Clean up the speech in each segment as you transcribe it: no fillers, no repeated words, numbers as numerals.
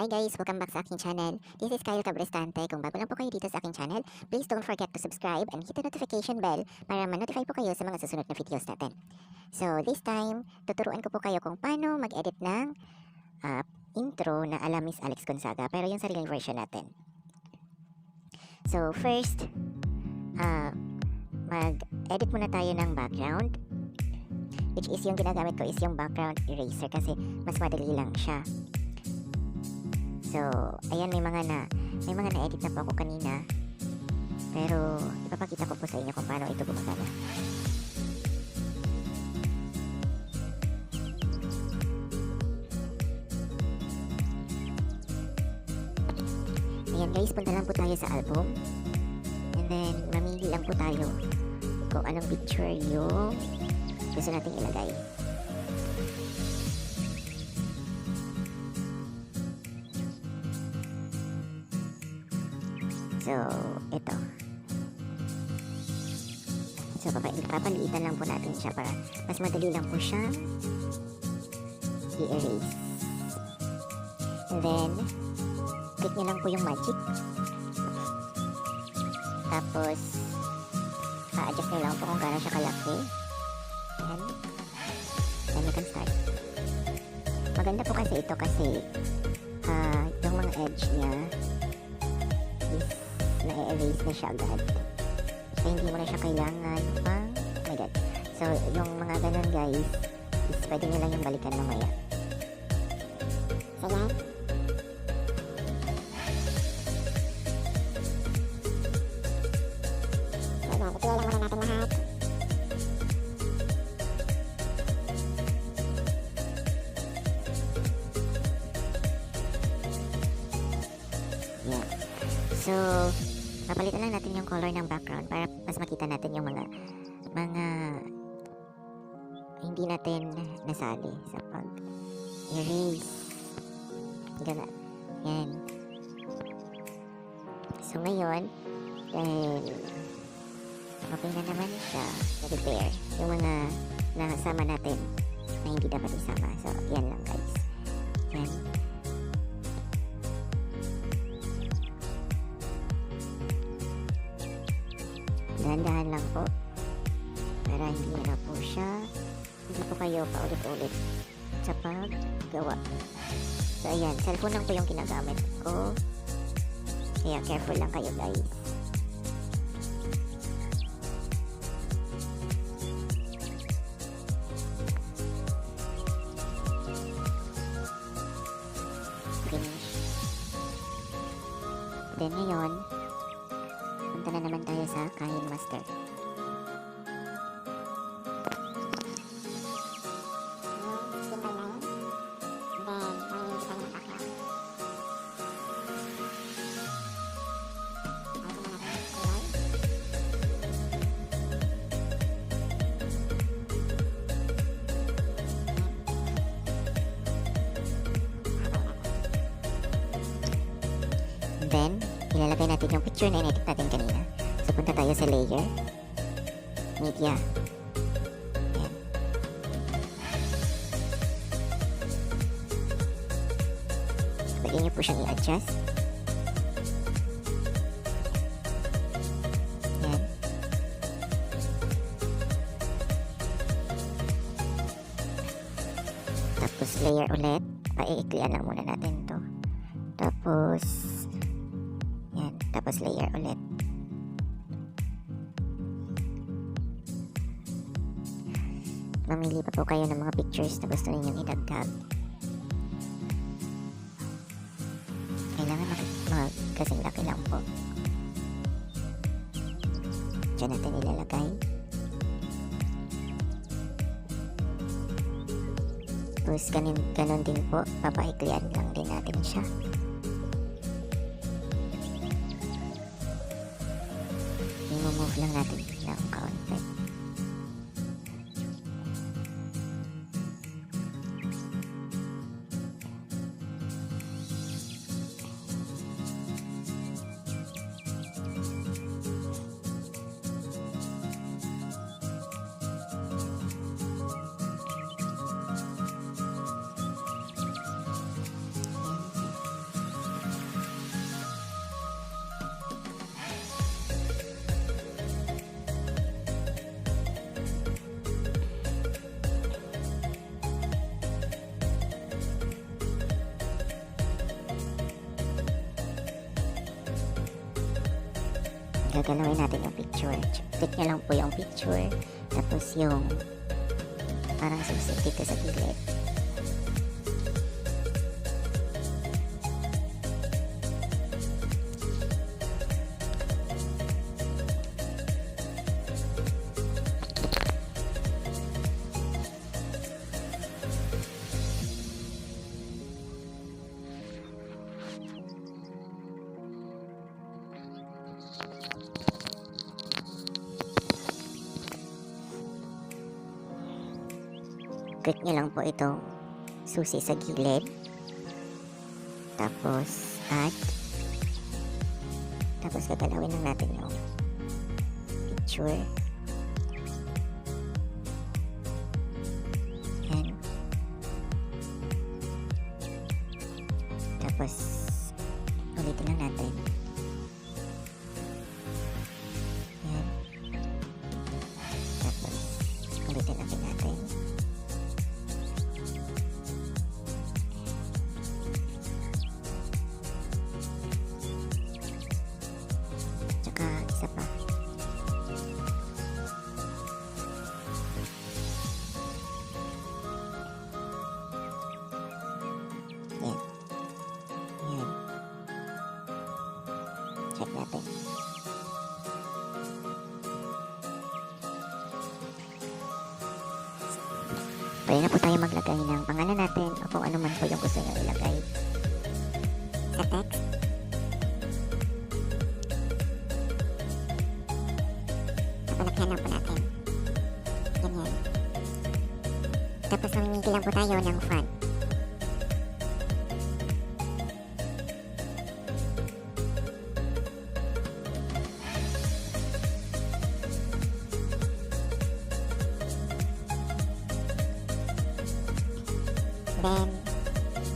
Hi guys! Welcome back sa aking channel. This is Kyle Cabrestante. Kung bago lang po kayo dito sa aking channel, please don't forget to subscribe and hit the notification bell para ma-notify po kayo sa mga susunod na videos natin. So this time, tuturuan ko po kayo kung paano mag-edit ng intro na ala Miss Alex Gonzaga, pero yung sariling version natin. So first, mag-edit muna tayo ng background, which is yung ginagamit ko is yung background eraser kasi mas madali lang siya. So, ayan, may mga na-edit na po ako kanina. Pero, ipapakita ko po sa inyo kung paano ito gumagana. Ayan guys, punta lang po tayo sa album. And then, mamili lang po tayo kung anong picture yung gusto nating ilagay. So, ito. So, papaliitan lang po natin siya para mas madali lang po siya i-erase. And then, click nyo lang po yung magic. Tapos, adjust nyo lang po kung gaano siya kalaki. Ayan. Then, you can start. Maganda po kasi ito kasi yung mga edge niya is na-erase na siya agad. So, hindi mo na siya kailangan pang, oh my god. So, yung mga ganun guys, is pwede nyo lang yung balikan mamaya. So, yan. So, yan. I-clear lang muna natin lahat. Yan. So, papalitan lang natin yung color ng background para mas makita natin yung mga hindi natin nasali sa pag-erase. Gana. Yan. So, ngayon, dahil okay na naman siya, repair yung mga nakasama natin na hindi dapat isama. So, yan lang guys. Yan. Dahan-dahan lang po para hindi na po siya, hindi po kayo paulit-ulit sa paggawa. So ayan, cellphone lang po yung ginagamit ko, kaya careful lang kayo guys. Finish. Then ngayon, punta na naman tayo sa kinemaster. Then, ilalagay natin yung picture na in-edit natin kanina. So, punta tayo sa layer, media. Ayan. Pwede nyo po siyang i-adjust. Ayan. Tapos, layer ulit. Pa-i-clear lang muna natin to. Tapos, yan. Tapos, layer ulit. Mamili pa po kayo ng mga pictures na gusto ninyong idagdag. Kailangan kasing laki lang po. Diyan natin ilalagay. Tapos ganun din po, papaiklian lang din natin siya. I-move lang natin ng kaunti. gagalawin natin yung picture. Click nyo lang po yung picture, tapos yung parang susi dito sa gilid. Click nyo lang po itong susi sa gilid. Tapos, add. Tapos, gagalawin lang natin yung picture. Yan. Tapos, ulitin lang natin. Yan. Tapos, ulitin natin. Isa pa. Yan. Yan. Check natin. Pwede na po tayo maglagay ng pangalan natin o kung ano man po yung gusto nyo ilagay sa text. Palagyan lang po natin. Ganyan. Tapos mamimili lang po tayo ng font. Then,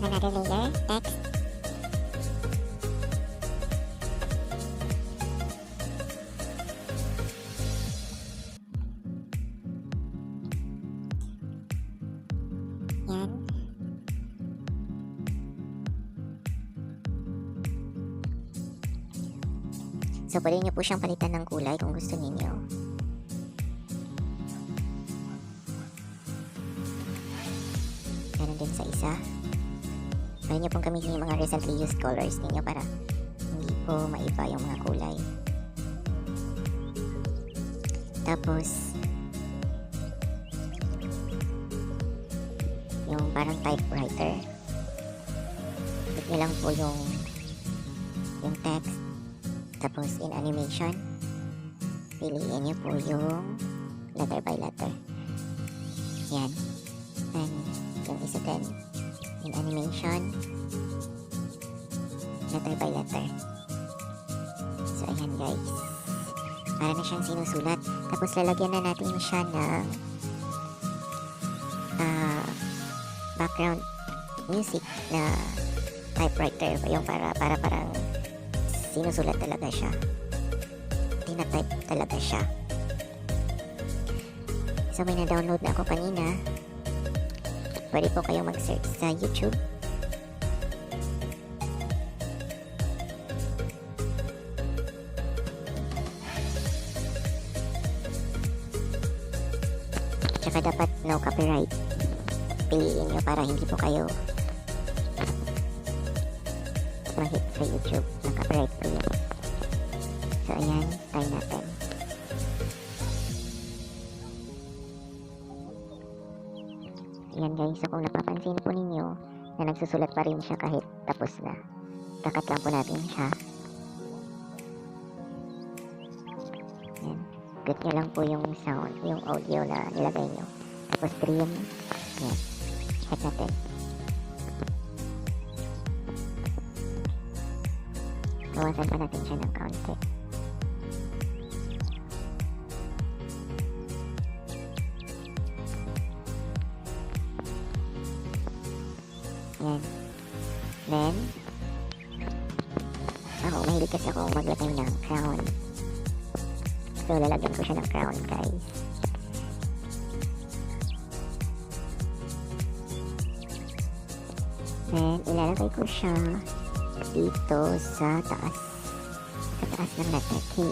another layer, text. Yan. So, pwede nyo po siyang palitan ng kulay kung gusto ninyo. Ganun din sa isa. Pwede nyo pong gamitin yung mga recently used colors ninyo para hindi po maiba yung mga kulay. Tapos, yung parang typewriter. Click nyo lang po yung text. Tapos in animation, piliin nyo po yung letter by letter. Yan. And yung isa din, in animation, letter by letter. So ayan guys. Para na siyang sinusulat. Tapos lalagyan na natin siya ng background music na typewriter. Yung parang sinusulat talaga siya. Tina-type talaga siya. So may na-download na ako kanina. Pwede po kayo mag-search sa YouTube. Tsaka dapat no copyright. Piliin nyo para hindi po kayo ma-hit sa YouTube. Ng copyright po yun. So ayan, try natin. Ayan guys, so kung napapansin po ninyo na nagsusulat pa rin siya kahit tapos na. Kakat lang po natin siya. Ayan. Get nyo lang po yung sound, yung audio na nilagay nyo. Tapos trim. Ayan. Check natin. Bawasan pa natin siya ng kaunti. Ayan. Then, mahilig kasi ako maglagay ng crown. So, lalagyan ko siya ng crown, guys. Then, ilalagay ko siya dito sa taas. Sa taas ng letter K.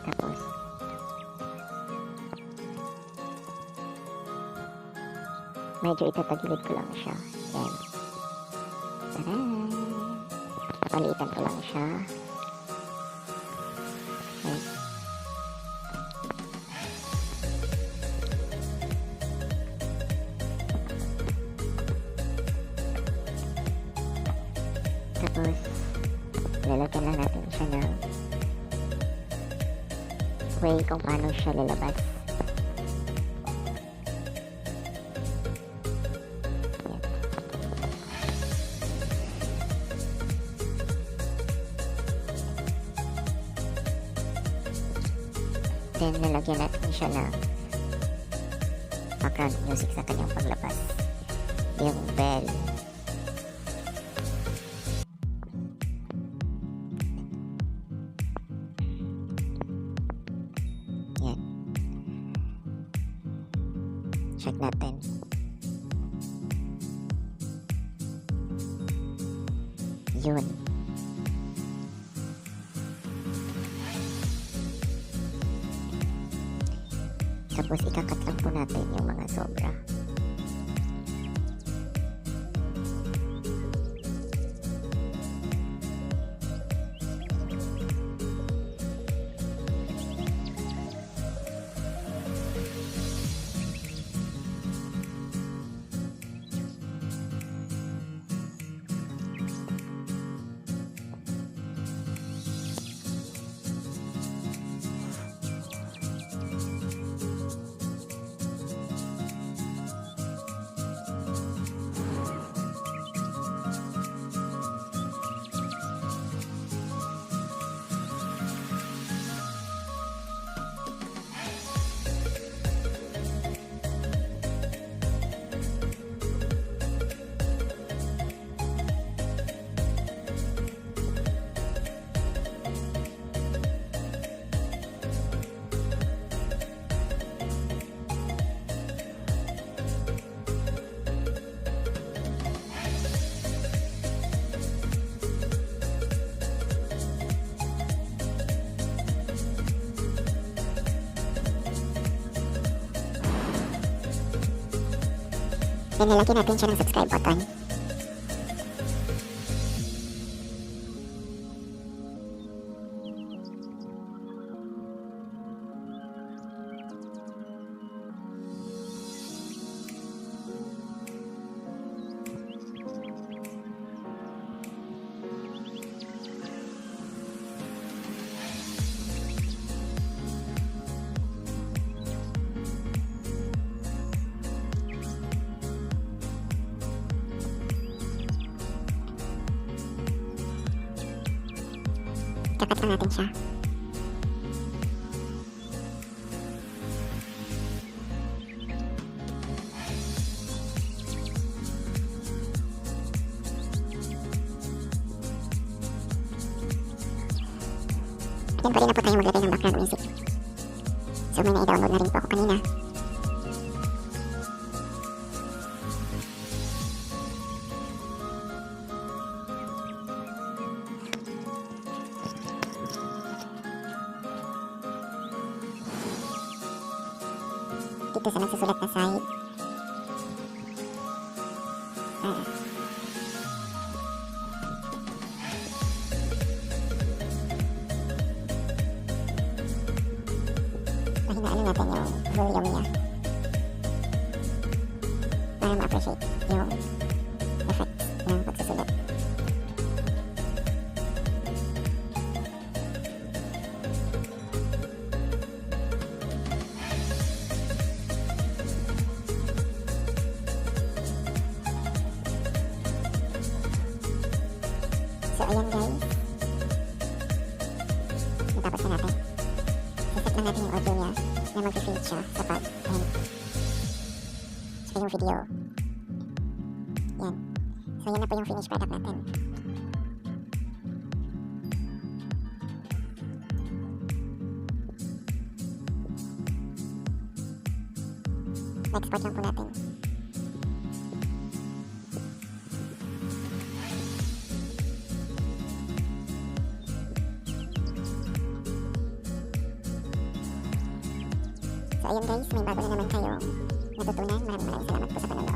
Tapos, medyo itatagilid ko lang siya. Yan. Taran! Palitan ko lang siya. Yan. Tapos, lalagyan lang natin siya ng way kung paano siya lalabas. Yan. Then, lalagyan natin siya ng background music sa kanyang paglabas. Yung bell. Yan. Check natin. Yun. Tapos ikakat lang po natin yung mga sobra. Then, nilagyan natin siya ng subscribe button. Kakat lang natin siya. Yan, pwede na po tayo maglagay ng background music. So, may na-download na rin po ako kanina. Dito sa nagsusulat na side. Pahinaan natin yung volume niya para ma-appreciate yung effect ng pagsusulat. So, ayan guys. Natapos na natin. Siset lang natin yung audio niya na mag-fade siya sa pag-end. So, yung video. Yan. So, yan na po yung finished product natin. Export lang po natin. So ayun guys, may bago na naman kayong natutunan. Maraming salamat po sa panonood.